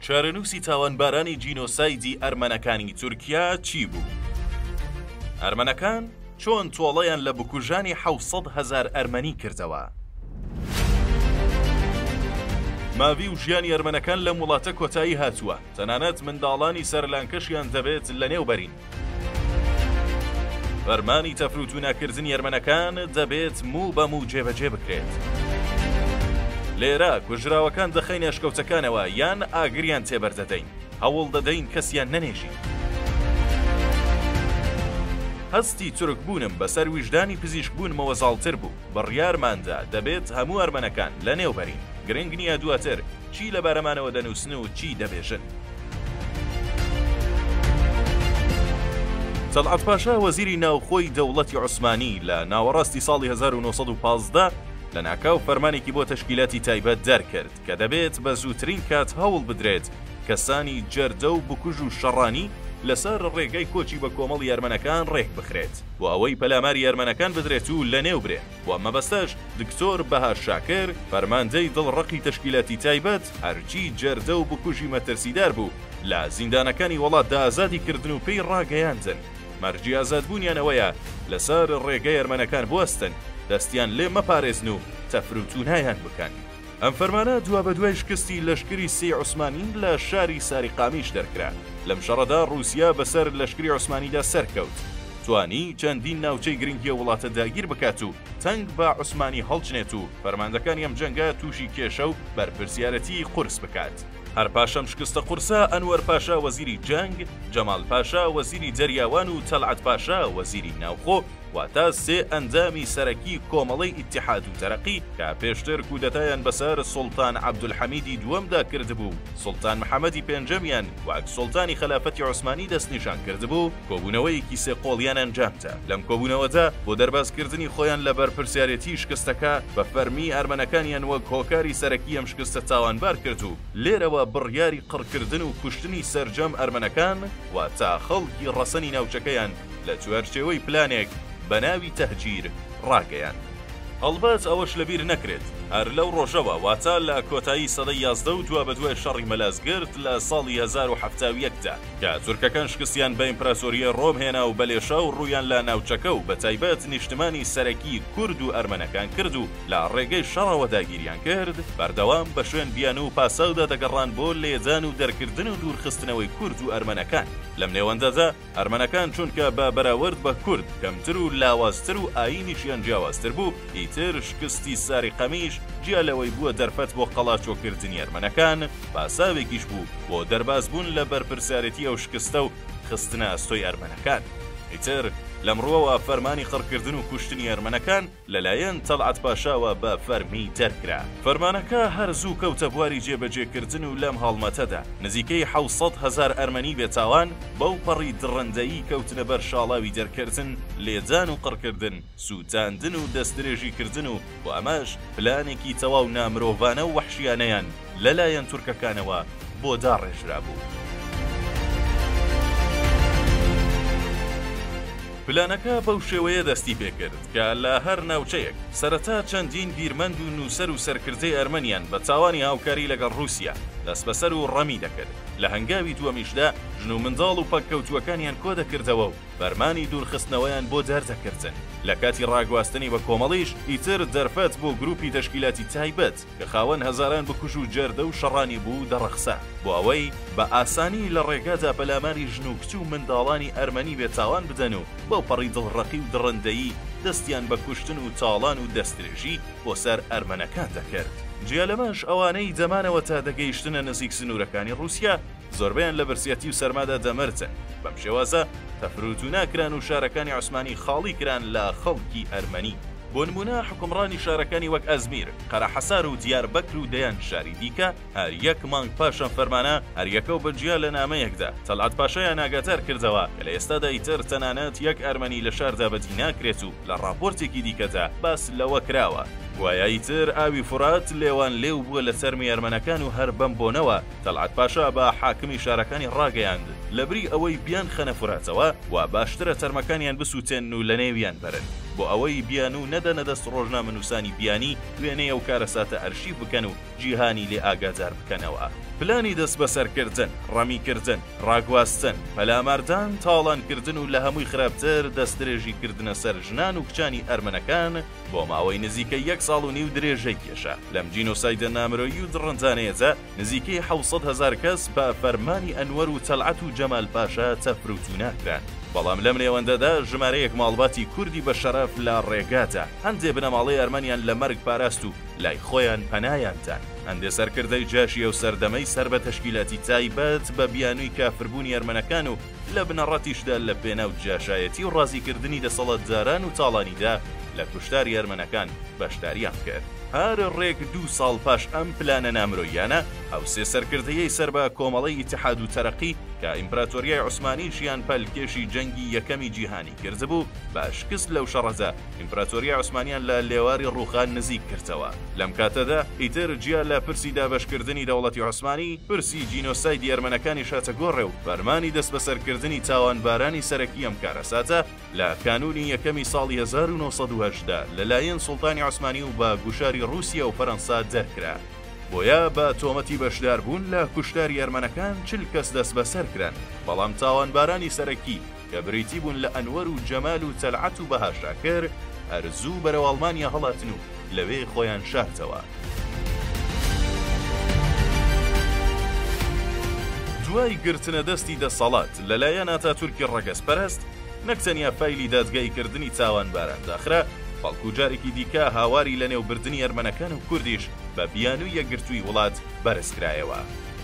چارەنووسی تاوانبارانی جینۆسایدی ئەرمەنەکانی تورکیا چی بوو؟ ئەرمەنەکان چۆن تۆڵەیان لە بکوژانی 700,000 ئەرمەنی کردەوە؟ ماوی و ژیانی ئەرمەنەکان لە وڵاتە کۆتایی هاتووە، تەنانەت منداڵانی سەرلانکەشیان دەبێت لە نێوبەرین. فەرمانی تەفروت و ناکردنی ئەرمەنەکان دەبێت موو بە موو جێبەجێ بکرێت. لێرە کوژراوەکان دەخەینە شکەوتەکانەوە یان ئاگریان تێبەردەدەین، هەوڵ دەدەین کەسیان نەنێژین. هەستی تورک بوونم بەسەر ویژدانی پزیشک بوونمەوە زاڵتر بوو. بڕیارماندا دەبێت هەموو ئەرمەنەکان لە نێوبەرین، گرنگ نییە دواتر چی لە بارەمانەوە دەنووسن و چی دەبێژن. تەلعەت پاشا وەزیری ناوخۆی دەوڵەتی عوسمانی لە ناوەڕاستی ساڵی 1915 لە ناکاو فەرمانێکی بۆ تەشکیلاتی تایبەت دەرکرد کە دەبێت بە زووترین کات هەوڵ بدرێت کەسانی جەردە و بکوژ و شەڕانی لەسەر ڕێگەی کۆچی بە کۆمەڵی ئەرمەنەکان ڕێک بخرێت بۆ ئەوەی پەلاماری ئەرمەنەکان بدرێت و لە نێو برێت. و مەبەستەش دکتۆر بەهاش شاکر فەرماندەی دڵڕەقی تەشکیلاتی تایبەت هەرچی جەردە و بکوژی مەترسیدار بوو لە زیندانەکانی وڵاتدا ئازادی کردن و پێی ڕاگەیاندن. مەرجی ئازادبوونیانەوەیە لەسەر ڕێگەی ئەرمەنەکان بوەستن، دەستیان لێ مەپارێزن و تەفروتونایان بکەن. ئەم فەرمانە دوا بە دوای شکستی لەشکری سێ عوسمانی لە شاری ساریقامیش دەرکرا. لەم شەڕەدا رووسیا بەسەر لەشکری عوسمانیدا سەرکەوت، توانی چەندین ناوچەی گرنگی وڵاتە داگیر بکات و تەنگ بە عوسمانی هەڵچنێت و فەرماندەکانی ئەم جەنگە تووشی کێشە و بەرپرسیارەتی قورس بکات. هەر پاشەم شکستە قورسە ئەنوەر پاشا وەزیری جەنگ، جەمال پاشا وەزیری دەریاوان و تەلعەت پاشا وەزیری ناوخۆ واتە سێ ئەندامی سەرەکی کۆمەڵەی ئیتیحاد و تەرەقی کە پێشتر کودەتایان بەسەر سوڵتان عەبدولحەمیدی دووەمدا کردبوو، سوڵتان محەممەدی پێنجەمیان وەک سوڵتانی خەلافەتی عوسمانی دەستنیشان کردبوو، کۆبوونەوەیەکی سێ قۆڵیان ئەنجامدا. لەم کۆبوونەوەدا بۆ دەربازکردنی خۆیان لە بەرپرسیارەتی شکستەکە بە فەرمی ئەرمەنەکانیان وەک هۆکاری سەرەکی ئەم شکستە تاوانبار کرد و لێرەوە بڕیاری قڕکردن و کوشتنی سەرجەم ئەرمەنەکان و تا خەڵکی ڕەسەنی ناوچەکەیان لە چوارچێوەی پلانێک بە ناوی تەهجیر ڕاگەیان. هەڵبەت ئەوەش لەبیر نەکرێت هەر لەو ڕۆژەوە واتە لە کۆتایی سەدەی 11 و دوا بە دوای شەڕی مەلازگرت لە ساڵی 1970دا کە تورکەکان شکستیان بە ئیمپراتۆریە ڕۆم هێنا و بەلێشە و ڕوویان لە ناوچەکە و بە تایبەت نیشتمانی سەرەکی کورد و ئەرمەنەکان کرد و لە ڕێگەی شەڕەوە داگیریان کرد، بەردەوام بە شوێن بیان و پاساودا دەگەڕان بۆ لێدان و دەرکردن و دوورخستنەوەی کورد و ئەرمەنەکان. لەم نێوەندەدا ئەرمەنەکان چونکە بە بەراورد بە کورد کەمتر و لاوازتر و ئاینیشیان جیاوازتر بوو، ئیتر شکستی ساریقەمیش جیا لەوەی بووە دەرفەت بۆ قەڵاچۆکردنی ئەرمەنەکان، پاساوێکیش بوو بۆ دەربازبوون لە بەرپرسیارەتی ئەو شکستە و خستنە ئەستۆی ئەرمەنەکان. ئیتر لەمڕۆوە فەرمانی قڕکردن و کوشتنی ئەرمەنەکان لەلایەن تەلعەت پاشاوە بە فەرمی دەرکرا. فەرمانەکە هەر زوو کەوتە بواری جێبەجێکردن و لەم هەڵمەتەدا نزیکەی 700,000 ئەرمەنی بێتاوان بەو پەڕی دڕندەیی کەوتنە بەر شاڵاوی دەرکردن، لێدان و قڕکردن، سووتاندن و دەستدرێژیکردن و بۆ ئەمەش پلانێکی تەواو نامرۆڤانە و وەحشیانەیان لەلایەن تورکەکانەوە بۆ داڕێژرا بوو. پلانەکە بەو شێوەیە دەستی پێکرد کە لە هەر ناوچەیەک سەرەتا چەندین بیرمەند و نووسەر و سەرکردەی ئەرمەنیان بە تاوانی هاوکاری لەگەڵ رووسیا دەست بەسەر و ڕەمی دەکرد. لە هەنگاوی دووەمیشدا ژن و منداڵ و پەککەوتوەکانیان کۆ دەکردەوە و فەرمانی دوورخستنەوەیان بۆ دەردەکردن. لە کاتی ڕاگواستنی بە کۆمەڵیش ئیتر دەرفەت بۆ گروپی تەشکیلاتی تایبەت کە خاوەن هەزاران بکوژ و جەردە و شەڕانی بوو دەڕەخسا بۆ ئەوەی بە ئاسانی لە ڕێگادا پەلاماری ژن و کچ و منداڵانی ئەرمەنی بێتاوان بدەن و بەو پەڕی دڵڕەقی و دڕندەیی دەستیان بە کوشتن و تاڵان و دەستدرێژی بۆ سەر ئەرمەنەکان دەکرد. جیا لەمەش ئەوانەی دەمانەوە تا دەگەیشتنە نزیک سنوورەکانی رووسیا زۆربیان لە برسیەتی و سەرمادا دەمەرجن. بەم شێوازە تەفروت و ناکران و شارەکانی عوسمانی خاڵی کران لە خەڵکی ئەرمەنی. بۆ نمونە حکومڕانی شارەکانی وەک ئەزمیر، قەرەحەسار و دیاربەکر و دەیان شاری دیکە هەر یەک مانگ پاشەم فەرمانە هەریەکە و بەجیا لە نامەیەکدا تەلعەت پاشایان ئاگادار کردەوە کە لە ئێستادا ئیتر تەنانەت یەک ئەرمەنی لە شاردا بەدی ناکرێت و لە ڕاپۆرتێکی دیکەدا باس لەوە کراوە. گوایە ئیتر ئاوی فورات لێوان لێو بووە لە سەرمی ئەرمەنەکان و هەر بەم بۆنەوە تەلعەت پاشا بە حاکمی شارەکانی ڕاگەیاند لەبری ئەوەی بیان خەنە فوراتەوە و باشترە تەرمەکانیان بسووتێن و لە نێویان بەرن. بۆ ئەوەی بیان و نەدەنە دەست ڕۆژنامەنووسانی بیانی وێنەیە و کارەساتە ئەرشیف بکەن و جیهانی لێ ئاگادار بکەنەوە. پلانی دەست بەسەرکردن، ڕەمیکردن، ڕاگواستن، پەلاماردان، تاڵانکردن و لە هەمووی خراپتر دەستدرێژی کردنە سەر ژنان و کچانی ئەرمەنەکان بۆ ماوەی نزیکە 1.5 ساڵ درێژەی کێشە. لەم جینۆسایدە نامرۆیی و دڕندانەیەدا نزیکەی 700,000 کەس بە فەرمانی ئەنوەر و تەلعەت و جەمال پاشا تەفروت و ناکران. بەڵام لەم نێوەندەدا ژمارەیەک ماڵباتی کوردی بە شەرەف لە ڕێگاتە، هەندێ بنەماڵەی ئەرمەنیان لە مەرگ پاراست و لای خۆیان پەنایانتان. هەندێ سەرکردەی جاشیە و سەردەمەی سەر بە تەشکیلاتی تایبەت بە بیانووی کافربوونی ئەرمەنەکان و لە بنەڕەتیشدا لە پێناو جاشایەتی و ڕازیکردنی دەسەڵاتداران و تاڵانیدا لە کوشتاری ئەرمەنەکان بەشداریان کرد. هەر ڕێک 2 ساڵ پاش ئەم پلانە نامرۆیانە ئەوسێ سەرکردەیەی سەر بە کۆمەڵی ئیتیحاد و تەرەقی کە ئیمپراتۆریای عوسمانیشیان پەلکێشی جەنگی یەکەمی جیهانی کردبوو باشکست لەو شەڕەدا ئیمپراتۆریای عوسمانیان لە لێواری ڕووخان نزیک کردەوە. لەم کاتەدا ئیتر جیا لە پرسی دابەشکردنی دەوڵەتی عوسمانی پرسی جینۆسایدی ئەرمەنەکانی شاتەگۆڕێ و فەرمانی دەست بەسەرکردنی تاوانبارانی سەرەکی ئەم کارەساتە لە کانونی یەکەمی ساڵی 1970 لەلایەن سوڵتانی عوسمانی و بە گوشاری رووسیا و فەرەنسا دەرکرا. بۆیە بە تۆمەتی بەشدار بوون لە کوشتاری ئەرمەنەکان 40 کەس دەست بەسەر کران. بەڵام تاوانبارانی سەرەکی کە بریتی بوون لە ئەنوەر و جەمال و تەلعەت و بەها شاکر هەرزوو بەرەو ئەڵمانیا هەڵاتن و لەوێ خۆیان شارتەوە. دوای گرتنە دەستی دەسەڵات لەلایەن ئاتاتورکی ڕەگەزپەرست نەک تەنیا فایلی دادگایکردنی تاوانباران داخرا، بەڵکو جارێکی دیکە هاواری لە نێوبردننی ئەرمەنەکان و کوردیش بە بیانووی یەکگرتووی وڵات بەرزکرایەوە.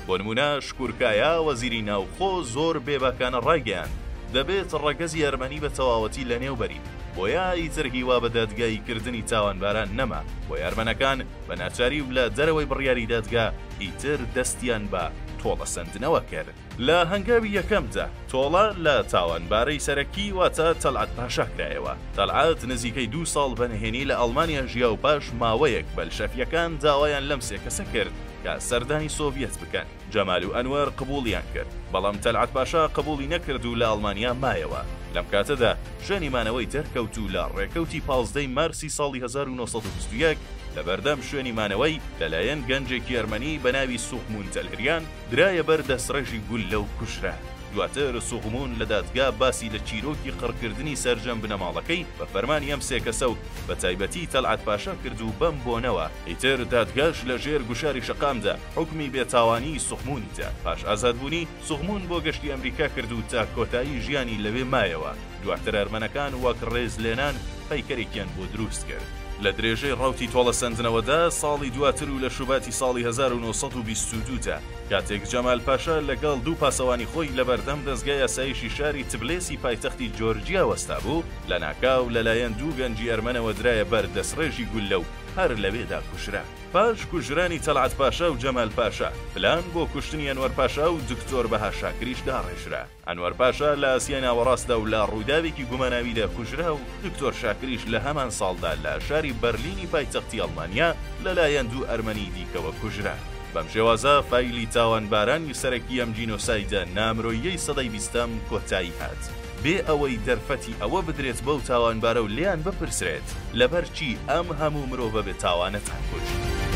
بۆ نمونە شکورکایە وەزیری ناوخۆ زۆر بێباکانە ڕایگەیاند دەبێت ڕەگەزی ئەرمەنی بە تەواوەتی لە نێوبەری، بۆیە ئیتر هیوا بە دادگاییکردنی تاوانباران نەما، بۆی ئەرمەنەکان بە ناچاری و لە دەرەوەی بڕیاری دادگا ئیتر دەستیان بە تۆڵە سندنەوە کرد. لە هەنگاوی یەکەمدا تۆڵە لە تاوانبارەی سەرەکی واتە تەلعەت پاشا کرایەوە. تەلعەت نزیکەی 2 ساڵ بەنهێنی لە ئەڵمانیا ژیا و پاش ماوەیەک بەلشەفیەکان داوایان لەم سێ کەسە کرد کە سەردانی سۆڤیەت بکەن. جەمال و ئەنوەر قبوڵیان کرد، بەڵام تەلعەت پاشا قبوڵی نەکرد و لە ئەڵمانیا مایەوە. لەم کاتەدا شوێنیمانەوەی دەرکەوت و لە ڕێکەوتی 15 مارسی ساڵی 1921 لە بەردەم شوێنیمانەوەی لەلایەن گەنجێکی ئەرمەنی بە ناوی سوخمون تەلهریان درایە بەر دەستڕێژی گول لەو کوشرا. دواتر سوخمون لە دادگا باسی لە چیرۆکی قڕکردنی سەرجەم بنەماڵەکەی بە فەرمانی ئەم سێ کەسە و بە تایبەتی تەلعەت پاشا کرد و بەم بۆنەوە ئیتر دادگاش لە ژێر گوشاری شەقامدا حکمی بێتاوانی سوخمونیدا. پاش ئازادبوونی سوخمون بۆ گەشتی ئەمریکا کرد و تا کۆتایی ژیانی لەوێ مایەوە. دواتر ئەرمەنەکان وەک ڕێز لێنان پەیکەرێکیان بۆ دروست کرد. لە درێژەی ڕاوتی تۆڵە سندنەوەدا ساڵی دواتر و لە شوباتی ساڵی 1922دا کاتێک جەمال پاشا لەگەڵ 2 پاسەوانی خۆی لە بەردەم دەستگای یاسایشی شاری تبلێسی پایتەختی جۆرجیا وەستا بوو، لە ناکاو لەلایەن 2 گەنجی ئەرمەنەوە درایە بەر دەستڕێژی گولە و هەر لەوێدا کوژرا. پاش کوژرانی تەلعەت پاشا و جەمال پاشا پلان بۆ کوشتنی ئەنوەر پاشا و دکتۆر بەها شاکریش داڕێژرا. ئەنوەر پاشا لە ئاسیای ناوەڕاستدا و لە ڕووداوێکی گوماناویدا کوژرا و دکتۆر شاکریش لە هەمان ساڵدا لە شاری بەرلینی پایتەختی ئەڵمانیا لەلایەن 2 ئەرمەنی دیکەوە کوژرا. بەم شێوازە فایلی تاوانبارانی سەرەکی ئەم جینۆسایدە نامرۆیەی سەدەی 20م کۆتایی هات. بێ ئەوەی دەرفەتی ئەوە بدرێت بەو تاوانبارە و لیان بپرسرێت لەبەر چی ئەم هەموو مرۆڤە بێت تاوانەتان کوشت.